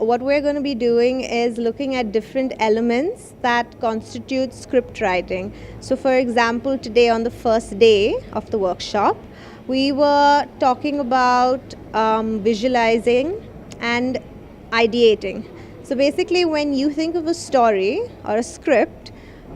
what we're going to be doing is looking at different elements that constitute script writing. So for example, today on the first day of the workshop, we were talking about visualizing and ideating. So basically, when you think of a story or a script,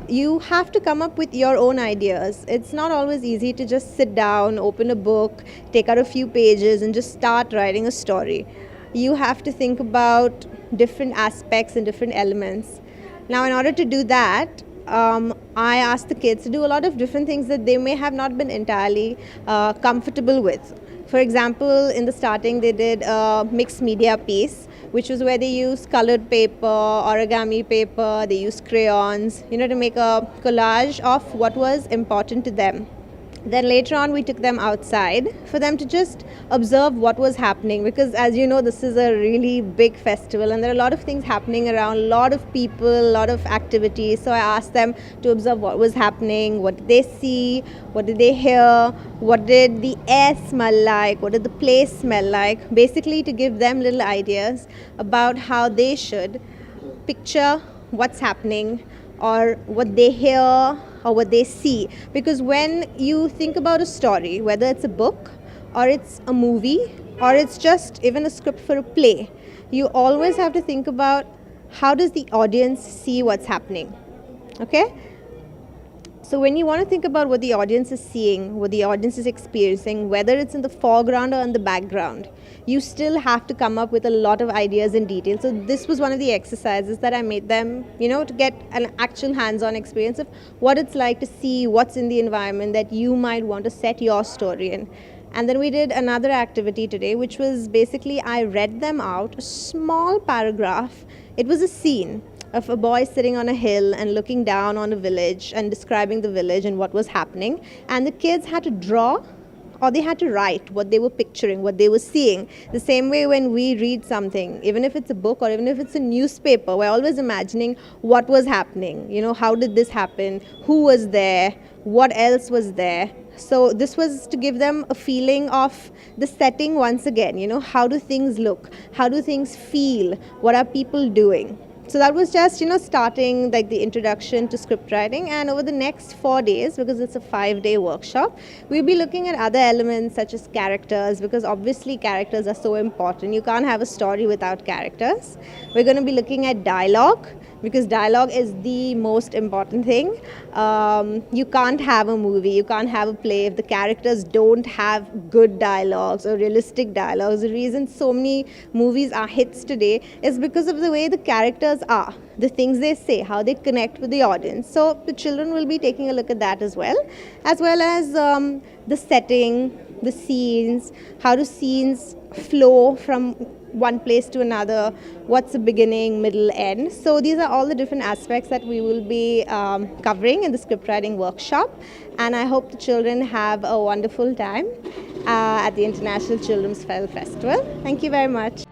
you have to come up with your own ideas. It's not always easy to just sit down, open a book, take out a few pages and just start writing a story. You have to think about different aspects and different elements. Now, in order to do that, I asked the kids to do a lot of different things that they may have not been entirely comfortable with. For example, in the starting, they did a mixed media piece, which was where they used colored paper, origami paper, they used crayons, to make a collage of what was important to them. Then later on, we took them outside for them to just observe what was happening, because as you know, this is a really big festival and there are a lot of things happening around, a lot of people, a lot of activities. So I asked them to observe what was happening, what did they see, what did they hear, what did the air smell like, what did the place smell like, basically to give them little ideas about how they should picture what's happening or what they hear or what they see. Because when you think about a story, whether it's a book or it's a movie or it's just even a script for a play, you always have to think about how does the audience see what's happening. Okay? So when you want to think about what the audience is seeing, what the audience is experiencing, whether it's in the foreground or in the background, you still have to come up with a lot of ideas and details. So this was one of the exercises that I made them, to get an actual hands-on experience of what it's like to see what's in the environment that you might want to set your story in. And then we did another activity today, which was basically I read them out a small paragraph. It was a scene of a boy sitting on a hill and looking down on a village and describing the village and what was happening. And the kids had to draw or they had to write what they were picturing, what they were seeing. The same way when we read something, even if it's a book or even if it's a newspaper, we're always imagining what was happening. How did this happen? Who was there? What else was there? So this was to give them a feeling of the setting once again. How do things look? How do things feel? What are people doing? So that was just, starting like the introduction to script writing. And over the next 4 days, because it's a 5-day workshop, we'll be looking at other elements such as characters, because obviously characters are so important. You can't have a story without characters. We're going to be looking at dialogue, because dialogue is the most important thing. You can't have a movie, you can't have a play if the characters don't have good dialogues or realistic dialogues. The reason so many movies are hits today is because of the way the characters are, the things they say, how they connect with the audience. So the children will be taking a look at that as well as the setting, the scenes, how do scenes flow from one place to another, what's the beginning, middle, end. So these are all the different aspects that we will be covering in the script writing workshop. And I hope the children have a wonderful time at the International Children's Film Festival. Thank you very much.